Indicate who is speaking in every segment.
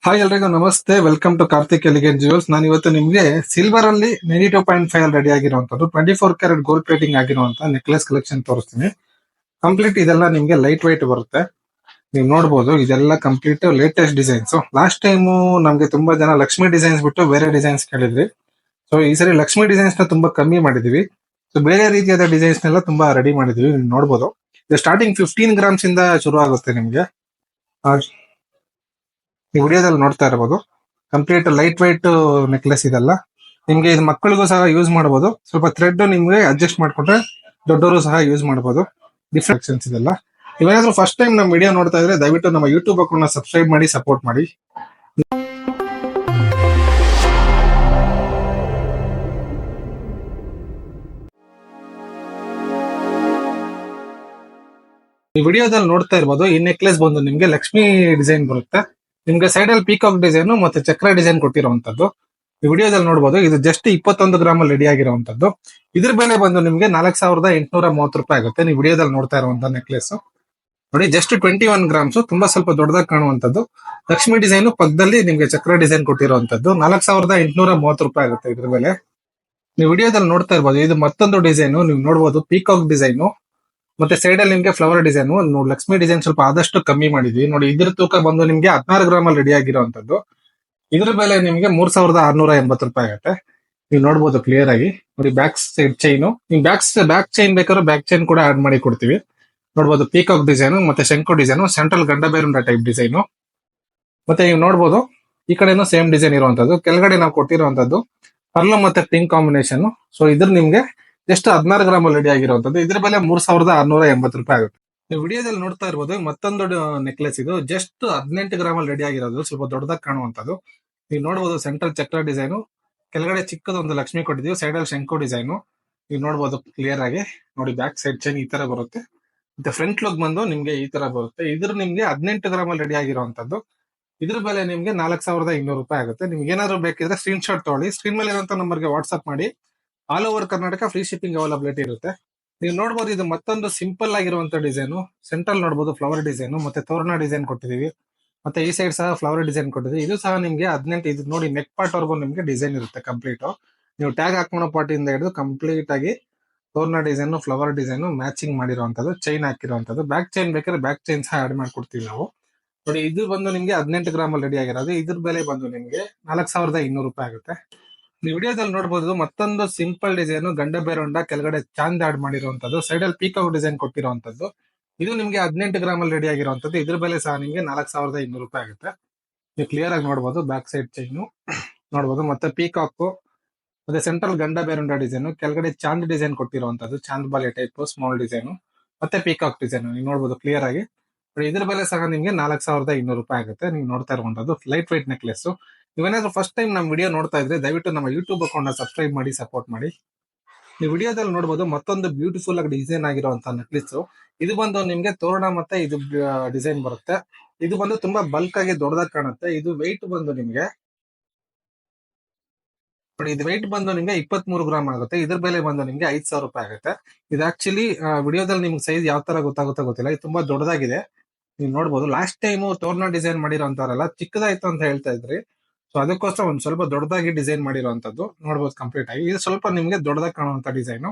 Speaker 1: Hi ಎಲ್ರಿಗೂ ನಮಸ್ತೆ. Welcome to Karthik elegant jewels. ನಾನು ಇವತ್ತು ನಿಮಗೆ ಸಿಲ್ವರ್ ಅಲ್ಲಿ 92.5 ರೆಡಿ ಆಗಿರುವಂತದ್ದು 24 ಕ್ಯಾರೆಟ್ ಗೋಲ್ಡ್ ಪ್ಲೇಟಿಂಗ್ ಆಗಿರುವಂತ ನೆಕ್ಲೆಸ್ ಕಲೆಕ್ಷನ್ ತೋರಿಸ್ತೀನಿ. ಕಂಪ್ಲೀಟ್ ಇದೆಲ್ಲ ನಿಮ್ಗೆ ಲೈಟ್ ವೈಟ್ ಬರುತ್ತೆ. ನೀವು ನೋಡಬಹುದು ಇದೆಲ್ಲ complete latest designs. Last time ನಮ್ಗೆ ತುಂಬಾ ಜನ ಲಕ್ಷ್ಮಿ ಡಿಸೈನ್ಸ್ ಬಿಟ್ಟು ಬೇರೆ ಡಿಸೈನ್ಸ್ ಕೇಳಿದ್ರಿ. ಸೊ ಈ ಸರಿ ಲಕ್ಷ್ಮಿ ಡಿಸೈನ್ಸ್ ನ ತುಂಬಾ ಕಮ್ಮಿ ಮಾಡಿದೀವಿ. ಸೊ ಬೇರೆ ರೀತಿಯಾದ ಡಿಸೈನ್ಸ್ ನೆಲ್ಲ ತುಂಬಾ ರೆಡಿ ಮಾಡಿದೀವಿ. ನೀವು ನೋಡಬಹುದು ಇದು ಸ್ಟಾರ್ಟಿಂಗ್ 15 ಗ್ರಾಮ್ಸ್ ಇಂದ ಶುರು ಆಗುತ್ತೆ ನಿಮ್ಗೆ. ಈ ವಿಡಿಯೋದಲ್ಲಿ ನೋಡ್ತಾ ಇರಬಹುದು ಕಂಪ್ಲೀಟ್ ಲೈಟ್ ವೈಟ್ ನೆಕ್ಲೆಸ್ ಇದೆಲ್ಲ. ನಿಮ್ಗೆ ಇದು ಮಕ್ಕಳಿಗೂ ಸಹ ಯೂಸ್ ಮಾಡಬಹುದು. ಸ್ವಲ್ಪ ಥ್ರೆಡ್ ನಿಮ್ಗೆ ಅಡ್ಜಸ್ಟ್ ಮಾಡ್ಕೊಂಡ್ರೆ ದೊಡ್ಡವರು ಸಹ ಯೂಸ್ ಮಾಡಬಹುದು. ಡಿಫ್ರೆನ್ಸ್ ಇದೆಲ್ಲ. ನೀವೇನಾದ್ರೂ ಫಸ್ಟ್ ಟೈಮ್ ನಮ್ಮ ವಿಡಿಯೋ ನೋಡ್ತಾ ಇದ್ರೆ ದಯವಿಟ್ಟು ನಮ್ಮ ಯೂಟ್ಯೂಬ್ ಅಕೌಂಟ್ ನ ಸಬ್ಸ್ಕ್ರೈಬ್ ಮಾಡಿ ಸಪೋರ್ಟ್ ಮಾಡಿ. ಈ ವಿಡಿಯೋದಲ್ಲಿ ನೋಡ್ತಾ ಇರ್ಬೋದು ಈ ನೆಕ್ಲೆಸ್ ಬಂದು ನಿಮ್ಗೆ ಲಕ್ಷ್ಮಿ ಡಿಸೈನ್ ಬರುತ್ತೆ. ನಿಮ್ಗೆ ಸೈಡ್ ಅಲ್ಲಿ ಪೀಕಾಕ್ ಡಿಸೈನ್ ಮತ್ತೆ ಚಕ್ರ ಡಿಸೈನ್ ಕೊಟ್ಟಿರುವಂತದ್ದು. ಈ ವಿಡಿಯೋದಲ್ಲಿ ನೋಡಬಹುದು ಇದು ಜಸ್ಟ್ 21 ಗ್ರಾಮ್ ಅಲ್ಲಿ ರೆಡಿ ಆಗಿರುವಂತದ್ದು. ಇದ್ರ ಬೆಲೆ ಬಂದು ನಿಮ್ಗೆ 4830 ರೂಪಾಯಿ ಆಗುತ್ತೆ. ನೀವು ವಿಡಿಯೋದಲ್ಲಿ ನೋಡ್ತಾ ಇರುವಂತ ನೆಕ್ಲೆಸ್ ನೋಡಿ ಜಸ್ಟ್ 21 ಗ್ರಾಮ್ಸ್. ತುಂಬಾ ಸ್ವಲ್ಪ ದೊಡ್ಡದಾಗಿ ಕಾಣುವಂತದ್ದು. ಲಕ್ಷ್ಮಿ ಡಿಸೈನ್ ಪಕ್ಕದಲ್ಲಿ ನಿಮ್ಗೆ ಚಕ್ರ ಡಿಸೈನ್ ಕೊಟ್ಟಿರುವಂತದ್ದು. 4830 ರೂಪಾಯಿ ಆಗುತ್ತೆ ಇದ್ರ ಬೆಲೆ. ನೀವು ವಿಡಿಯೋದಲ್ಲಿ ನೋಡ್ತಾ ಇರ್ಬೋದು ಇದು ಮತ್ತೊಂದು ಡಿಸೈನ್. ನೀವು ನೋಡಬಹುದು ಪೀಕಾಕ್ ಡಿಸೈನ್ ಮತ್ತೆ ಸೈಡ್ ಅಲ್ಲಿ ನಿಮ್ಗೆ ಫ್ಲವರ್ ಡಿಸೈನ್. ನೋಡಿ ಲಕ್ಷ್ಮಿ ಡಿಸೈನ್ ಸ್ವಲ್ಪ ಆದಷ್ಟು ಕಮ್ಮಿ ಮಾಡಿದ್ವಿ. ನೋಡಿ ಇದ್ರ ತೂಕ ಬಂದು ನಿಮ್ಗೆ 16 ಗ್ರಾಮ್ ಅಲ್ಲಿ ರೆಡಿ ಆಗಿರುವಂತದ್ದು. ಇದ್ರ ಬೆಲೆ ನಿಮ್ಗೆ 3680 ರೂಪಾಯಿ ಆಗುತ್ತೆ. ನೀವು ನೋಡಬಹುದು ಕ್ಲಿಯರ್ ಆಗಿ. ನೋಡಿ ಬ್ಯಾಕ್ ಸೈಡ್ ಚೈನ್, ನಿಮ್ ಬ್ಯಾಕ್ ಚೈನ್ ಬೇಕಾದ್ರೆ ಬ್ಯಾಕ್ ಚೈನ್ ಕೂಡ ಆಡ್ ಮಾಡಿ ಕೊಡ್ತೀವಿ. ನೋಡಬಹುದು ಪೀಕಾಕ್ ಡಿಸೈನ್ ಮತ್ತೆ ಶಂಕು ಡಿಸೈನ್, ಸೆಂಟ್ರಲ್ ಗಂಡ ಬೇರುಂಡ ಟೈಪ್ ಡಿಸೈನ್. ಮತ್ತೆ ನೀವು ನೋಡಬಹುದು ಈ ಕಡೆನೂ ಸೇಮ್ ಡಿಸೈನ್ ಇರುವಂತದ್ದು. ಕೆಳಗಡೆ ನಾವು ಕೊಟ್ಟಿರುವಂತದ್ದು ಪರ್ಲ್ ಮತ್ತೆ ಪಿಂಕ್ ಕಾಂಬಿನೇಷನ್. ಸೊ ಇದ್ರ ನಿಮ್ಗೆ ಜಸ್ಟ್ 16 ಗ್ರಾಮ್ ಅಲ್ಲಿ ರೆಡಿ ಆಗಿರುವಂತದ್ದು. ಇದ್ರ ಬೆಲೆ 3680 ರೂಪಾಯಿ ಆಗುತ್ತೆ. ನೀವು ವಿಡಿಯೋದಲ್ಲಿ ನೋಡ್ತಾ ಇರ್ಬೋದು ಮತ್ತೊಂದು ನೆಕ್ಲೆಸ್ ಇದು ಜಸ್ಟ್ 18 ಗ್ರಾಮ್ ಅಲ್ಲಿ ರೆಡಿ ಆಗಿರೋದು. ಸ್ವಲ್ಪ ದೊಡ್ಡದಾಗಿ ಕಾಣುವಂತದ್ದು. ನೀವು ನೋಡಬಹುದು ಸೆಂಟ್ರಲ್ ಚಕ್ರ ಡಿಸೈನ್, ಕೆಳಗಡೆ ಚಿಕ್ಕದೊಂದು ಲಕ್ಷ್ಮಿ ಕೊಟ್ಟಿದೀವಿ, ಸೈಡ್ ಅಲ್ಲಿ ಶಂಕು ಡಿಸೈನ್. ನೀವು ನೋಡಬಹುದು ಕ್ಲಿಯರ್ ಆಗಿ. ನೋಡಿ ಬ್ಯಾಕ್ ಸೈಡ್ ಚೈನ್ ಈ ತರ ಬರುತ್ತೆ. ಮತ್ತೆ ಫ್ರಂಟ್ ಲುಕ್ ಬಂದು ನಿಮ್ಗೆ ಈ ತರ ಬರುತ್ತೆ. ಇದ್ರ ನಿಮ್ಗೆ 18 ಗ್ರಾಮ್ ಅಲ್ಲಿ ರೆಡಿ ಆಗಿರುವಂತದ್ದು. ಇದ್ರ ಬೆಲೆ ನಿಮ್ಗೆ 4200 ರೂಪಾಯಿ ಆಗುತ್ತೆ. ನಿಮ್ಗೆ ಏನಾದ್ರು ಬೇಕಿದ್ರೆ ಸ್ಕ್ರೀನ್ ಶಾಟ್ ತಗೊಳ್ಳಿ. ಸ್ಕ್ರೀನ್ ಮೇಲೆ ಇರುವಂತ ನಂಬರ್ಗೆ ವಾಟ್ಸ್ಆಪ್ ಮಾಡಿ. All over Karnataka free shipping availability ಇರುತ್ತೆ. ನೀವು ನೋಡಬಹುದು ಇದು ಮತ್ತೊಂದು ಸಿಂಪಲ್ ಆಗಿರುವಂತ ಡಿಸೈನ್. ಸೆಂಟ್ರಲ್ ನೋಡಬಹುದು ಫ್ಲವರ್ ಡಿಸೈನ್ ಮತ್ತೆ ತೋರಣ ಡಿಸೈನ್ ಕೊಟ್ಟಿದೀವಿ. ಮತ್ತೆ ಈ ಸೈಡ್ ಸಹ ಫ್ಲವರ್ ಡಿಸೈನ್ ಕೊಟ್ಟಿದ್ದೀವಿ. ಇದು ಸಹ ನಿಮ್ಗೆ 18. ಇದು ನೋಡಿ ನೆಕ್ ಪಾರ್ಟ್ ವರ್ಗು ನಿಮ್ಗೆ ಡಿಸೈನ್ ಇರುತ್ತೆ ಕಂಪ್ಲೀಟ್. ನೀವು ಟ್ಯಾಗ್ ಹಾಕೋಣ ಪಾರ್ಟಿಯಿಂದ ಹಿಡಿದು ಕಂಪ್ಲೀಟ್ ಆಗಿ ತೋರಣ ಡಿಸೈನ್ ಫ್ಲವರ್ ಡಿಸೈನ್ ಮ್ಯಾಚಿಂಗ್ ಮಾಡಿರುವಂತದ್ದು. ಚೈನ್ ಹಾಕಿರುವಂತದ್ದು. ಬ್ಯಾಕ್ ಚೈನ್ ಬೇಕಾದ್ರೆ ಬ್ಯಾಕ್ ಚೈನ್ ಸಹ ಆಡ್ ಮಾಡ್ಕೊಡ್ತೀವಿ ನಾವು. ನೋಡಿ ಇದು ಬಂದು ನಿಮ್ಗೆ 18 ಗ್ರಾಮ್ ಅಲ್ಲಿ ರೆಡಿ ಆಗಿರೋದು. ಇದ್ರ ಬೆಲೆ ಬಂದು ನಿಮ್ಗೆ 4200 ರೂಪಾಯಿ ಆಗುತ್ತೆ. ನೀವು ವಿಡಿಯೋದಲ್ಲಿ ನೋಡಬಹುದು ಮತ್ತೊಂದು ಸಿಂಪಲ್ ಡಿಸೈನ್ ಗಂಡ ಬೇರೊಂಡ ಕೆಳಗಡೆ ಚಾಂದ್ ಆಡ್ ಮಾಡಿರುವಂತದ್ದು. ಸೈಡ್ ಅಲ್ಲಿ ಪೀಕಾಕ್ ಡಿಸೈನ್ ಕೊಟ್ಟಿರುವಂತದ್ದು. ಇದು ನಿಮ್ಗೆ 18 ಗ್ರಾಮ್ ಅಲ್ಲಿ ರೆಡಿ ಆಗಿರುವಂತದ್ದು. ಇದ್ರ ಬೆಲೆ ಸಹ ನಿಮ್ಗೆ 4200 ರೂಪಾಯಿ ಆಗುತ್ತೆ. ನೀವು ಕ್ಲಿಯರ್ ಆಗಿ ನೋಡಬಹುದು ಬ್ಯಾಕ್ ಸೈಡ್ ಚೈನ್ ನೋಡಬಹುದು. ಮತ್ತೆ ಪೀಕಾಕ್ ಮತ್ತೆ ಸೆಂಟ್ರಲ್ ಗಂಡ ಬೇರುಂಡ ಡಿಸೈನ್, ಕೆಳಗಡೆ ಚಾಂದ್ ಡಿಸೈನ್ ಕೊಟ್ಟಿರುವಂತದ್ದು. ಚಾಂದ್ ಬಾಲೆ ಟೈಪ್ ಸ್ಮಾಲ್ ಡಿಸೈನ್ ಮತ್ತೆ ಪೀಕಾಕ್ ಡಿಸೈನ್ ನೀವು ನೋಡಬಹುದು ಕ್ಲಿಯರ್ ಆಗಿ. ಇದ್ರ ಬೆಲೆ ಸಹ ನಿಮ್ಗೆ 4200 ರೂಪಾಯಿ ಆಗುತ್ತೆ. ನೀವು ನೋಡ್ತಾ ಇರುವಂತದ್ದು ಲೈಟ್ ವೈಟ್ ನೆಕ್ಲೆಸ್. ನೀವೇನಾದ್ರೂ ಫಸ್ಟ್ ಟೈಮ್ ನಮ್ಮ ವಿಡಿಯೋ ನೋಡ್ತಾ ಇದ್ರೆ ದಯವಿಟ್ಟು ನಮ್ಮ ಯೂಟ್ಯೂಬ್ ಅಕೌಂಟ್ ನ ಸಬ್ಸ್ಕ್ರೈಬ್ ಮಾಡಿ ಸಪೋರ್ಟ್ ಮಾಡಿ. ನೀವು ವಿಡಿಯೋದಲ್ಲಿ ನೋಡಬಹುದು ಮತ್ತೊಂದು ಬ್ಯೂಟಿಫುಲ್ ಆಗಿ ಡಿಸೈನ್ ಆಗಿರುವಂತಹ ನೆಕ್ಲೆಸ್. ಇದು ಬಂದು ನಿಮ್ಗೆ ತೋರಣ ಮತ್ತೆ ಇದು ಡಿಸೈನ್ ಬರುತ್ತೆ. ಇದು ಬಂದು ತುಂಬಾ ಬಲ್ಕ್ ಆಗಿ ದೊಡ್ಡದಾಗಿ ಕಾಣುತ್ತೆ. ಇದು ವೆಯ್ಟ್ ಬಂದು ನಿಮ್ಗೆ ನೋಡಿ ಇದು ವೆಯ್ಟ್ ಬಂದು ನಿಮ್ಗೆ 23 ಗ್ರಾಮ್ ಆಗುತ್ತೆ. ಇದ್ರ ಬೆಲೆ ಬಂದು ನಿಮ್ಗೆ 5000 ರೂಪಾಯಿ ಆಗುತ್ತೆ. ಇದು ಆಕ್ಚುಲಿ ವಿಡಿಯೋದಲ್ಲಿ ನಿಮ್ಗೆ ಸೈಜ್ ಯಾವ ತರ ಗೊತ್ತಾಗುತ್ತೋ ಗೊತ್ತಿಲ್ಲ. ಇದು ತುಂಬಾ ದೊಡ್ಡದಾಗಿದೆ. ನೀವು ನೋಡಬಹುದು ಲಾಸ್ಟ್ ಟೈಮ್ ತೋರಣ ಡಿಸೈನ್ ಮಾಡಿರೋಂತವರೆಲ್ಲ ಚಿಕ್ಕದಾಯ್ತು ಅಂತ ಹೇಳ್ತಾ ಇದ್ರಿ. ಸೊ ಅದಕ್ಕೋಸ್ಕರ ಒಂದ್ ಸ್ವಲ್ಪ ದೊಡ್ಡದಾಗಿ ಡಿಸೈನ್ ಮಾಡಿರುವಂತದ್ದು ನೋಡಬಹುದು ಕಂಪ್ಲೀಟ್ ಆಗಿ. ಇದು ಸ್ವಲ್ಪ ನಿಮ್ಗೆ ದೊಡ್ಡದಾಗಿ ಕಾಣುವಂತ ಡಿಸೈನ್.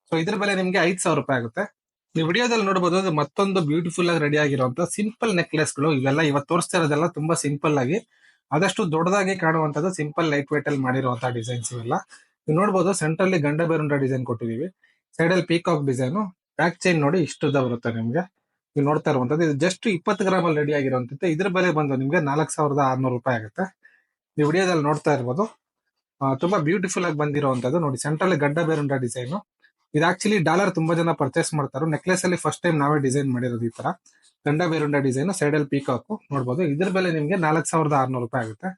Speaker 1: ಸೊ ಇದ್ರ ಬೆಲೆ ನಿಮ್ಗೆ 5000 ರೂಪಾಯಿ ಆಗುತ್ತೆ. ನೀವು ವಿಡಿಯೋದಲ್ಲಿ ನೋಡಬಹುದು ಅದು ಮತ್ತೊಂದು ಬ್ಯೂಟಿಫುಲ್ ಆಗಿ ರೆಡಿ ಆಗಿರುವಂತ ಸಿಂಪಲ್ ನೆಕ್ಲೆಸ್ ಗಳು. ಇವೆಲ್ಲ ಇವತ್ತು ತೋರಿಸ್ತಾ ಇರೋದೆಲ್ಲ ತುಂಬಾ ಸಿಂಪಲ್ ಆಗಿ ಆದಷ್ಟು ದೊಡ್ಡದಾಗಿ ಕಾಣುವಂತದ್ದು ಸಿಂಪಲ್ ಲೈಟ್ ವೇಟ್ ಅಲ್ಲಿ ಮಾಡಿರುವಂತಹ ಡಿಸೈನ್ಸ್ ಇವೆಲ್ಲ. ನೀವು ನೋಡಬಹುದು ಸೆಂಟ್ರಲ್ಲಿ ಗಂಡ ಬೇರುಂಡ ಡಿಸೈನ್ ಕೊಟ್ಟಿದೀವಿ. ಸೈಡ್ ಅಲ್ಲಿ ಪೀಕಾಕ್ ಡಿಸೈನ್. ಬ್ಯಾಕ್ ಚೈನ್ ನೋಡಿ ಇಷ್ಟುದ ಬರುತ್ತೆ ನಿಮ್ಗೆ. ನೀವು ನೋಡ್ತಾ ಇರುವಂತದ್ದು ಇದು ಜಸ್ಟ್ 20 ಗ್ರಾಮ್ ಅಲ್ಲಿ ರೆಡಿ ಆಗಿರುವಂತದ್ದು. ಇದ್ರ ಬೆಲೆ ಬಂದು ನಿಮ್ಗೆ 4600 ರೂಪಾಯಿ ಆಗುತ್ತೆ. ನೀವು ವಿಡಿಯೋದಲ್ಲಿ ನೋಡ್ತಾ ಇರ್ಬೋದು ತುಂಬಾ ಬ್ಯೂಟಿಫುಲ್ ಆಗಿ ಬಂದಿರುವಂತದ್ದು. ನೋಡಿ ಸೆಂಟ್ರಲ್ಲಿ ಗಡ್ಡ ಬೇರುಂಡ ಡಿಸೈನ್. ಇದು ಆಕ್ಚುಲಿ ಡಾಲರ್ ತುಂಬಾ ಜನ ಪರ್ಚೇಸ್ ಮಾಡ್ತಾರೆ. ನೆಕ್ಲೆಸ್ ಅಲ್ಲಿ ಫಸ್ಟ್ ಟೈಮ್ ನಾವೇ ಡಿಸೈನ್ ಮಾಡಿರೋದು ಈ ತರ ಗಂಡ ಬೇರುಂಡ ಡಿಸೈನ್. ಸೈಡ್ ಅಲ್ಲಿ ಪೀಕಾಕ್ ನೋಡಬಹುದು. ಇದ್ರ ಬೆಲೆ ನಿಮ್ಗೆ 4600 ರೂಪಾಯಿ ಆಗುತ್ತೆ.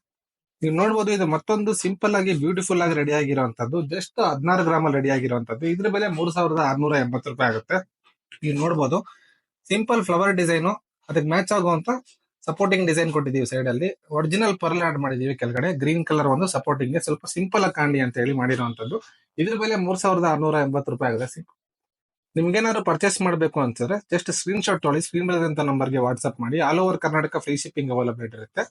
Speaker 1: ನೀವು ನೋಡಬಹುದು ಇದು ಮತ್ತೊಂದು ಸಿಂಪಲ್ ಆಗಿ ಬ್ಯೂಟಿಫುಲ್ ಆಗಿ ರೆಡಿ ಆಗಿರುವಂತದ್ದು. ಜಸ್ಟ್ 16 ಗ್ರಾಮ್ ಅಲ್ಲಿ ರೆಡಿ ಆಗಿರುವಂತದ್ದು. ಇದ್ರ ಬೆಲೆ 3680 ರೂಪಾಯಿ ಆಗುತ್ತೆ. ನೀವು ನೋಡಬಹುದು ಸಿಂಪಲ್ ಫ್ಲವರ್ ಡಿಸೈನ್ ಅದಕ್ಕೆ ಮ್ಯಾಚ್ ಆಗುವಂತ ಸಪೋರ್ಟಿಂಗ್ ಡಿಸೈನ್ ಕೊಟ್ಟಿದೀವಿ. ಸೈಡ್ ಅಲ್ಲಿ ಒರಿಜಿನಲ್ ಪರ್ಲ್ ಆಡ್ ಮಾಡಿದೀವಿ. ಕೆಳಗಡೆ ಗ್ರೀನ್ ಕಲರ್ ಒಂದು ಸಪೋರ್ಟಿಂಗ್ ಸ್ವಲ್ಪ ಸಿಂಪಲ್ ಆಗಿ ಕಾಣಲಿ ಅಂತ ಹೇಳಿ ಮಾಡಿರುವಂತದ್ದು. ಇದ್ರ ಬೆಲೆ 3680 ರೂಪಾಯಿ ಆಗುತ್ತೆ. ನಿಮ್ಗೇನಾದ್ರು ಪರ್ಚೇಸ್ ಮಾಡಬೇಕು ಅನ್ಸಿದ್ರೆ ಜಸ್ಟ್ ಸ್ಕ್ರೀನ್ ಶಾಟ್ ತೊಗೊಳ್ಳಿ. ಸ್ಕ್ರೀನ್ ಮೇಲೆ ನಂಬರ್ಗೆ ವಾಟ್ಸ್ಆಪ್ ಮಾಡಿ. All over Karnataka free shipping availability ಇರುತ್ತೆ.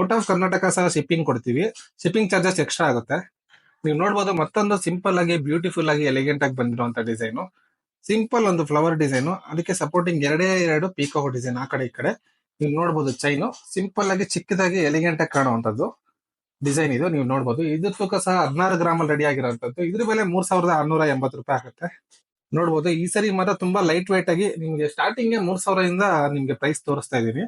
Speaker 1: ಔಟ್ ಆಫ್ ಕರ್ನಾಟಕ ಸಹ ಶಿಪ್ಪಿಂಗ್ ಕೊಡ್ತೀವಿ. ಶಿಪ್ಪಿಂಗ್ ಚಾರ್ಜಸ್ ಎಕ್ಸ್ಟ್ರಾ ಆಗುತ್ತೆ. ನೀವು ನೋಡ್ಬೋದು ಮತ್ತೊಂದು ಸಿಂಪಲ್ ಆಗಿ ಬ್ಯೂಟಿಫುಲ್ ಆಗಿ ಎಲಿಗೆಂಟ್ ಆಗಿ ಬಂದಿರುವಂತ ಡಿಸೈನ್. ಸಿಂಪಲ್ ಒಂದು ಫ್ಲವರ್ ಡಿಸೈನ್, ಅದಕ್ಕೆ ಸಪೋರ್ಟಿಂಗ್ ಎರಡೇ ಎರಡು ಪೀಕಾಕ್ ಡಿಸೈನ್ ಆ ಕಡೆ ಈ ಕಡೆ. ನೀವು ನೋಡ್ಬೋದು ಚೈನು ಸಿಂಪಲ್ ಆಗಿ ಚಿಕ್ಕದಾಗಿ ಎಲಿಗೆಂಟ್ ಆಗಿ ಕಾಣುವಂತದ್ದು ಡಿಸೈನ್ ಇದು. ನೀವು ನೋಡ್ಬೋದು ಇದ್ರ ತೂಕ ಸಹ 16 ಗ್ರಾಮ್ ರೆಡಿ ಆಗಿರುವಂತದ್ದು. ಇದ್ರ ಬೆಲೆ 3680 ರೂಪಾಯಿ ಆಗುತ್ತೆ. ನೋಡ್ಬೋದು ಈ ಸರಿ ಮಾತ್ರ ತುಂಬಾ ಲೈಟ್ ವೇಟ್ ಆಗಿ ನಿಮ್ಗೆ ಸ್ಟಾರ್ಟಿಂಗ್ 3000 ನಿಮ್ಗೆ ಪ್ರೈಸ್ ತೋರಿಸ್ತಾ ಇದೀನಿ.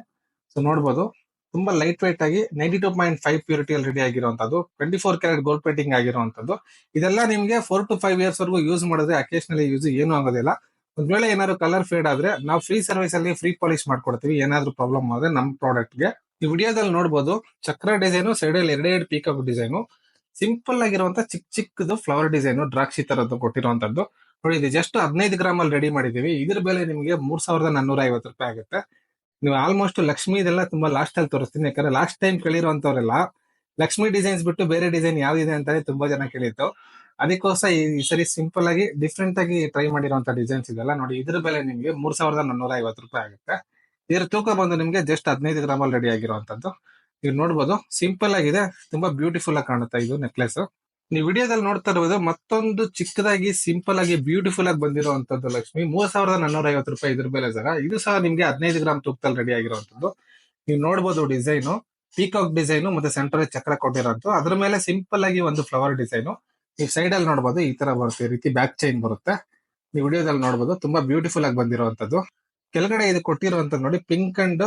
Speaker 1: ಸೊ ನೋಡ್ಬೋದು ತುಂಬಾ ಲೈಟ್ ವೇಟ್ ಆಗಿ 92.5 ಪ್ಯೂರಿಟಿಯಲ್ಲಿ ರೆಡಿ ಆಗಿರುವಂತದ್ದು, 24 ಕ್ಯಾರೆಟ್ ಗೋಲ್ಡ್ ಪ್ಲೇಟಿಂಗ್ ಆಗಿರುವಂತದ್ದು. ಇದೆಲ್ಲ ನಿಮ್ಗೆ 4 to 5 years ವರೆಗೂ ಯೂಸ್ ಮಾಡಿದ್ರೆ ಅಕೇಶನಲಿ ಯೂಸ್ ಏನು ಆಗೋದಿಲ್ಲ. ಒಂದ್ ವೇಳೆ ಏನಾದ್ರು ಕಲರ್ ಫೇಡ್ ಆದ್ರೆ ನಾವು ಫ್ರೀ ಸರ್ವಿಸ್ ಅಲ್ಲಿ ಫ್ರೀ ಪಾಲಿಶ್ ಮಾಡ್ಕೊಡ್ತೀವಿ, ಏನಾದ್ರು ಪ್ರಾಬ್ಲಮ್ ಆದ್ರೆ ನಮ್ ಪ್ರಾಡಕ್ಟ್ ಗೆ. ಈ ವಿಡಿಯೋದಲ್ಲಿ ನೋಡ್ಬೋದು ಚಕ್ರ ಡಿಸೈನು, ಸೈಡ್ ಅಲ್ಲಿ ಎರಡೆರಡು ಪೀಕಾಕ್ ಡಿಸೈನು, ಸಿಂಪಲ್ ಆಗಿರುವಂತ ಚಿಕ್ಕ ಚಿಕ್ಕದು ಫ್ಲವರ್ ಡಿಸೈನ್ ದ್ರಾಕ್ಷಿ ತರದ್ದು ಕೊಟ್ಟಿರುವಂತದ್ದು. ನೋಡಿ ಇದು ಜಸ್ಟ್ 15 ಗ್ರಾಮ್ ಅಲ್ಲಿ ರೆಡಿ ಮಾಡಿದೀವಿ. ಇದ್ರ ಬೆಲೆ ನಿಮಗೆ 3450 ರೂಪಾಯಿ ಆಗುತ್ತೆ. ನೀವು ಆಲ್ಮೋಸ್ಟ್ ಲಕ್ಷ್ಮಿ ಇದೆಲ್ಲ ತುಂಬಾ ಲಾಸ್ಟ್ ಅಲ್ಲಿ ತೋರಿಸ್ತೀನಿ, ಯಾಕಂದ್ರೆ ಲಾಸ್ಟ್ ಟೈಮ್ ಕೇಳಿರುವಂತವ್ರೆಲ್ಲ ಲಕ್ಷ್ಮಿ ಡಿಸೈನ್ಸ್ ಬಿಟ್ಟು ಬೇರೆ ಡಿಸೈನ್ ಯಾವ್ದಿದೆ ಅಂತಾನೆ ತುಂಬಾ ಜನ ಕೇಳಿತ್ತು. ಅದಕ್ಕೋಸ್ಕರ ಈ ಸರಿ ಸಿಂಪಲ್ ಆಗಿ ಡಿಫ್ರೆಂಟ್ ಆಗಿ ಟ್ರೈ ಮಾಡಿರುವಂತ ಡಿಸೈನ್ಸ್ ಇದೆಲ್ಲ ನೋಡಿ. ಇದ್ರ ಬೆಲೆ ನಿಮಗೆ 3450 ರೂಪಾಯಿ ಆಗುತ್ತೆ. ಇದರ ತೂಕ ಬಂದು ನಿಮ್ಗೆ ಜಸ್ಟ್ 15 ಗ್ರಾಮ್ ಅಲ್ಲಿ ರೆಡಿ ಆಗಿರುವಂತದ್ದು. ನೀವು ನೋಡ್ಬೋದು ಸಿಂಪಲ್ ಆಗಿದೆ, ತುಂಬಾ ಬ್ಯೂಟಿಫುಲ್ ಆಗಿ ಕಾಣುತ್ತೆ ಇದು ನೆಕ್ಲೆಸ್. ನೀವು ವಿಡಿಯೋದಲ್ಲಿ ನೋಡ್ತಾ ಇರೋದು ಮತ್ತೊಂದು ಚಿಕ್ಕದಾಗಿ ಸಿಂಪಲ್ ಆಗಿ ಬ್ಯೂಟಿಫುಲ್ ಆಗಿ ಬಂದಿರುವಂತದ್ದು ಲಕ್ಷ್ಮಿ, 3450 ರೂಪಾಯಿ ಇದ್ರ ಬೆಲೆ ಸಹ. ಇದು ಸಹ ನಿಮ್ಗೆ 15 ಗ್ರಾಮ್ ತೂಕದಲ್ಲಿ ರೆಡಿ ಆಗಿರುವಂತದ್ದು. ನೀವು ನೋಡ್ಬೋದು ಡಿಸೈನು ಪೀಕಾಕ್ ಡಿಸೈನು ಮತ್ತೆ ಸೆಂಟರ್ ಚಕ್ರ ಕೊಟ್ಟಿರೋದು, ಅದ್ರ ಮೇಲೆ ಸಿಂಪಲ್ ಆಗಿ ಒಂದು ಫ್ಲವರ್ ಡಿಸೈನು. ನೀವು ಸೈಡ್ ಅಲ್ಲಿ ನೋಡ್ಬೋದು ಈ ತರ ಬರುತ್ತೆ, ಈ ರೀತಿ ಬ್ಯಾಕ್ ಚೈನ್ ಬರುತ್ತೆ. ನೀವು ವಿಡಿಯೋದಲ್ಲಿ ನೋಡ್ಬೋದು ತುಂಬಾ ಬ್ಯೂಟಿಫುಲ್ ಆಗಿ ಬಂದಿರುವಂತದ್ದು. ಕೆಳಗಡೆ ಇದು ಕೊಟ್ಟಿರುವಂತದ್ದು ನೋಡಿ pink and